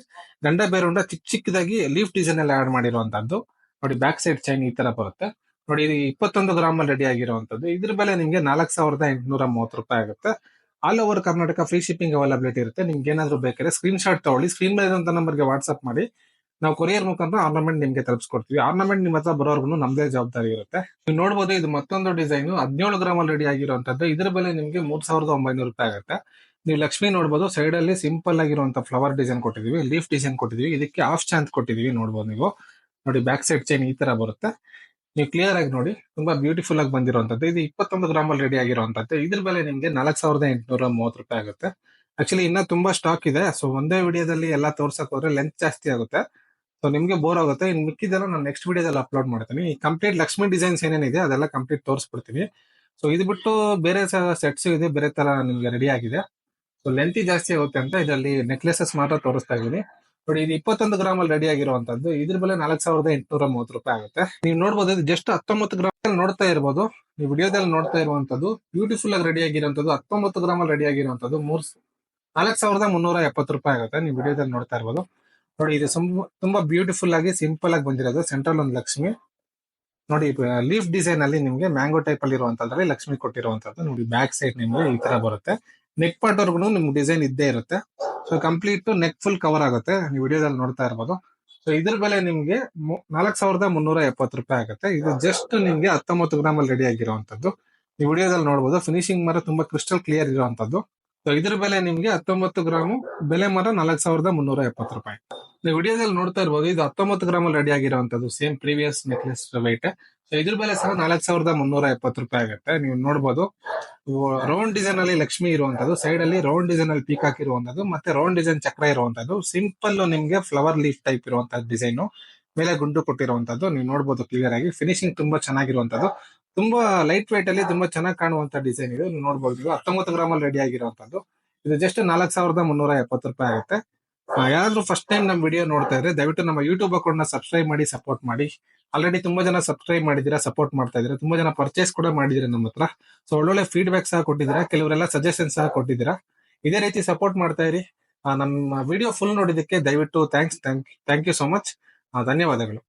Speaker 1: ಗಂಡ ಬೇರುಂಡ ಚಿಕ್ಕ ಚಿಕ್ಕದಾಗಿ ಲೀಫ್ ಡಿಸೈನ್ ಎಲ್ಲ ಆಡ್ ಮಾಡಿರುವಂತದ್ದು ನೋಡಿ. ಬ್ಯಾಕ್ ಸೈಡ್ ಚೈನ್ ಈ ತರ ಬರುತ್ತೆ ನೋಡಿ. ಇದು 21 ಗ್ರಾಮ್ ಅಲ್ಲಿ ರೆಡಿ ಆಗಿರುವಂತದ್ದು. ಇದ್ರ ಬೆಲೆ ನಿಮ್ಗೆ 4830 ರೂಪಾಯಿ ಆಗುತ್ತೆ. All over Karnataka free shipping availability ಇರುತ್ತೆ. ನಿಮ್ಗೆ ಏನಾದ್ರು ಬೇಕಾದ್ರೆ ಸ್ಕ್ರೀನ್ ಶಾಟ್ ತಗೊಳ್ಳಿ, ಸ್ಕ್ರೀನ್ ಮೇಲೆ ಇರುವಂತ ನಂಬರ್ಗೆ ವಾಟ್ಸ್ಆಪ್ ಮಾಡಿ. ನಾವು ಕೊರಿಯರ್ ಮುಖಾಂತರ ಆರ್ನಮೆಂಟ್ ನಿಮ್ಗೆ ತಲುಪಿಸ್ಕೊಡ್ತೀವಿ. ಆರ್ನಮೆಂಟ್ ನಿಮ್ಮ ಹತ್ರ ಬರೋರ್ಗು ನಮ್ದೇ ಜವಾಬ್ದಾರಿ ಇರುತ್ತೆ. ನೀವು ನೋಡಬಹುದು ಇದು ಮತ್ತೊಂದು ಡಿಸೈನ್ 17 ಗ್ರಾಮ್ ಅಲ್ಲಿ ರೆಡಿ ಆಗಿರುವಂತದ್ದು. ಇದ್ರ ಬೆಲೆ ನಿಮ್ಗೆ 3900 ರೂಪಾಯಿ ಆಗುತ್ತೆ. ನೀವು ಲಕ್ಷ್ಮಿ ನೋಡಬಹುದು ಸೈಡ್ ಅಲ್ಲಿ ಸಿಂಪಲ್ ಆಗಿರುವಂತ ಫ್ಲವರ್ ಡಿಸೈನ್ ಕೊಟ್ಟಿದೀವಿ, ಲೀಫ್ ಡಿಸೈನ್ ಕೊಟ್ಟಿದೀವಿ, ಇದಕ್ಕೆ ಹಾಫ್ ಚಾಂತ್ ಕೊಟ್ಟಿದೀವಿ. ನೋಡಬಹುದು ನೀವು ನೋಡಿ. ಬ್ಯಾಕ್ ಸೈಡ್ ಚೈನ್ ಈ ತರ ಬರುತ್ತೆ. ನೀವು ಕ್ಲಿಯರ್ ಆಗಿ ನೋಡಿ ತುಂಬಾ ಬ್ಯೂಟಿಫುಲ್ ಆಗಿ ಬಂದಿರುವಂತದ್ದು. ಇದು 21 ಗ್ರಾಮ್ ಅಲ್ಲಿ ರೆಡಿ ಆಗಿರುವಂತದ್ದು. ಇದ್ರ ಬೆಲೆ ನಿಮ್ಗೆ 4830 ರೂಪಾಯಿ ಆಗುತ್ತೆ. ಆಕ್ಚುಲಿ ಇನ್ನ ತುಂಬಾ ಸ್ಟಾಕ್ ಇದೆ. ಸೊ ಒಂದೇ ವಿಡಿಯೋದಲ್ಲಿ ಎಲ್ಲ ತೋರ್ಸಕ್ ಹೋದ್ರೆ ಲೆಂತ್ ಜಾಸ್ತಿ ಆಗುತ್ತೆ. ಸೊ ನಿಮ್ಗೆ ಬೋರ್ ಆಗುತ್ತೆ. ಇನ್ ಮಿಕ್ಕಿದೆಲ್ಲ ನಾನು ನೆಕ್ಸ್ಟ್ ವಿಡಿಯೋದಲ್ಲಿ ಅಪ್ಲೋಡ್ ಮಾಡ್ತೀನಿ. ಈ ಕಂಪ್ಲೀಟ್ ಲಕ್ಷ್ಮಿ ಡಿಸೈನ್ಸ್ ಏನೇನಿದೆ ಅದೆಲ್ಲ ಕಂಪ್ಲೀಟ್ ತೋರಿಸ್ಬಿಡ್ತೀನಿ. ಸೊ ಇದು ಬಿಟ್ಟು ಬೇರೆ ಸೆಟ್ಸ್ ಇದೆ, ಬೇರೆ ತರ ನಿಮ್ಗೆ ರೆಡಿ ಆಗಿದೆ. ಸೊ ಲೆಂತಿ ಜಾಸ್ತಿ ಆಗುತ್ತೆ ಅಂತ ಇದರಲ್ಲಿ ನೆಕ್ಲೆಸಸ್ ಮಾತ್ರ ತೋರಿಸ್ತಾ ಇದೀನಿ ನೋಡಿ. ಇದು 21 ಗ್ರಾಮ್ ಅಲ್ಲಿ ರೆಡಿ ಆಗಿರುವಂತದ್ದು. ಇದ್ರ ಬೆಲೆ 4830 ರೂಪಾಯಿ ಆಗುತ್ತೆ. ನೀವು ನೋಡಬಹುದು ಇದು ಜಸ್ಟ್ 19 ಗ್ರಾಮ್ ನೋಡ್ತಾ ಇರಬಹುದು. ನೀವು ವಿಡಿಯೋದಲ್ಲಿ ನೋಡ್ತಾ ಇರುವಂತದ್ದು ಬ್ಯೂಟಿಫುಲ್ ಆಗಿ ರೆಡಿ ಆಗಿರುವಂತದ್ದು 19 ಗ್ರಾಮ್ ಅಲ್ಲಿ ರೆಡಿ ಆಗಿರುವಂತದ್ದು 4370 ರೂಪಾಯಿ ಆಗುತ್ತೆ. ನೀವು ವಿಡಿಯೋದಲ್ಲಿ ನೋಡ್ತಾ ಇರಬಹುದು ನೋಡಿ. ಇದು ತುಂಬಾ ಬ್ಯೂಟಿಫುಲ್ ಆಗಿ ಸಿಂಪಲ್ ಆಗಿ ಬಂದಿರೋದು. ಸೆಂಟ್ರಲ್ ಒಂದು ಲಕ್ಷ್ಮಿ ನೋಡಿ. ಲೀಫ್ ಡಿಸೈನ್ ಅಲ್ಲಿ ನಿಮ್ಗೆ ಮ್ಯಾಂಗೋ ಟೈಪ್ ಅಲ್ಲಿ ಇರುವಂತದ್ರಲ್ಲಿ ಲಕ್ಷ್ಮಿ ಕೊಟ್ಟಿರುವಂತದ್ದು ನೋಡಿ. ಬ್ಯಾಕ್ ಸೈಡ್ ನಿಮ್ಗೆ ಈ ತರ ಬರುತ್ತೆ. ನೆಕ್ ಪಾರ್ಟ್ ವರ್ಗು ನಿಮ್ಗೆ ಡಿಸೈನ್ ಇದ್ದೇ ಇರುತ್ತೆ. So complete neck full cover ಆಗುತ್ತೆ. ನೀವು ವಿಡಿಯೋದಲ್ಲಿ ನೋಡ್ತಾ ಇರ್ಬೋದು. ಸೊ ಇದ್ರ ಬೆಲೆ ನಿಮ್ಗೆ 4370 ರೂಪಾಯಿ ಆಗುತ್ತೆ. ಇದು ಜಸ್ಟ್ ನಿಮ್ಗೆ 19 ಗ್ರಾಮ್ ಅಲ್ಲಿ ರೆಡಿ ಆಗಿರುವಂತದ್ದು. ನೀವು ವಿಡಿಯೋದಲ್ಲಿ ನೋಡಬಹುದು ಫಿನಿಶಿಂಗ್ ಮಾತ್ರ ತುಂಬಾ ಕ್ರಿಸ್ಟಲ್ ಕ್ಲಿಯರ್ ಇರುವಂತದ್ದು. ಸೊ ಇದ್ರ ಬೆಲೆ ನಿಮ್ಗೆ 19 ಗ್ರಾಮ್ ಬೆಲೆ ಮಾತ್ರ 4370 ರೂಪಾಯಿ. ನೀವು ವಿಡಿಯೋದಲ್ಲಿ ನೋಡ್ತಾ ಇರ್ಬೋದು ಇದು 19 ಗ್ರಾಮ್ ಅಲ್ಲಿ ರೆಡಿ ಆಗಿರುವಂತದ್ದು. Same previous necklace white. So ಇದ್ರ ಬೆಲೆ ಸಹ 4370 ರೂಪಾಯಿ ಆಗುತ್ತೆ. ನೀವು ನೋಡಬಹುದು ರೌಂಡ್ ಡಿಸೈನ್ ಅಲ್ಲಿ ಲಕ್ಷ್ಮಿ ಇರುವಂತದ್ದು, ಸೈಡ್ ಅಲ್ಲಿ ರೌಂಡ್ ಡಿಸೈನ್ ಅಲ್ಲಿ ಪೀಕಾಕ್ ಇರುವಂತದ್ದು, ಮತ್ತೆ ರೌಂಡ್ ಡಿಸೈನ್ ಚಕ್ರ ಇರುವಂತದ್ದು, ಸಿಂಪಲ್ ನಿಮ್ಗೆ ಫ್ಲವರ್ ಲೀಫ್ ಟೈಪ್ ಇರುವಂತಹ ಡಿಸೈನ್ ಮೇಲೆ ಗುಂಡು ಕೊಟ್ಟಿರುವಂತದ್ದು. ನೀವು ನೋಡಬಹುದು ಕ್ಲಿಯರ್ ಆಗಿ. ಫಿನಿಶಿಂಗ್ ತುಂಬಾ ಚೆನ್ನಾಗಿರುವಂತದ್ದು, ತುಂಬಾ ಲೈಟ್ ವೈಟ್ ಅಲ್ಲಿ ತುಂಬಾ ಚೆನ್ನಾಗಿ ಕಾಣುವಂತ ಡಿಸೈನ್ ಇದು. ನೀವು ನೋಡಬಹುದು 19 ಗ್ರಾಮ್ ಅಲ್ಲಿ ರೆಡಿ ಆಗಿರುವಂತದ್ದು. ಇದು ಜಸ್ಟ್ 4370 ರೂಪಾಯಿ ಆಗುತ್ತೆ. ಯಾರಾದ್ರೂ ಫಸ್ಟ್ ಟೈಮ್ ನಮ್ಮ ವಿಡಿಯೋ ನೋಡ್ತಾ ಇದ್ರೆ ದಯವಿಟ್ಟು ನಮ್ಮ ಯೂಟ್ಯೂಬ್ ಅಕೌಂಟ್ ನ ಸಬ್ಸ್ಕ್ರೈಬ್ ಮಾಡಿ ಸಪೋರ್ಟ್ ಮಾಡಿ. ಆಲ್ರೆಡಿ ತುಂಬಾ ಜನ ಸಬ್ಸ್ಕ್ರೈಬ್ ಮಾಡಿದೀರಾ, ಸಪೋರ್ಟ್ ಮಾಡ್ತಾ ಇದ್ದೀರಾ, ತುಂಬಾ ಜನ ಪರ್ಚೇಸ್ ಕೂಡ ಮಾಡಿದಿರಾ ನಮ್ಮ ಹತ್ರ. ಸೊ ಒಳ್ಳೊಳ್ಳೆ ಫೀಡ್ಬ್ಯಾಕ್ ಸಹ ಕೊಟ್ಟಿದ್ದೀರಾ, ಕೆಲವರೆಲ್ಲ ಸಜೆಷನ್ ಸಹ ಕೊಟ್ಟಿದ್ದೀರಾ. ಇದೇ ರೀತಿ ಸಪೋರ್ಟ್ ಮಾಡ್ತಾ ಇರಿ. ನಮ್ಮ ವಿಡಿಯೋ ಫುಲ್ ನೋಡಿದಕ್ಕೆ ದಯವಿಟ್ಟು ಥ್ಯಾಂಕ್ ಯು ಸೋ ಮಚ್. ಧನ್ಯವಾದಗಳು.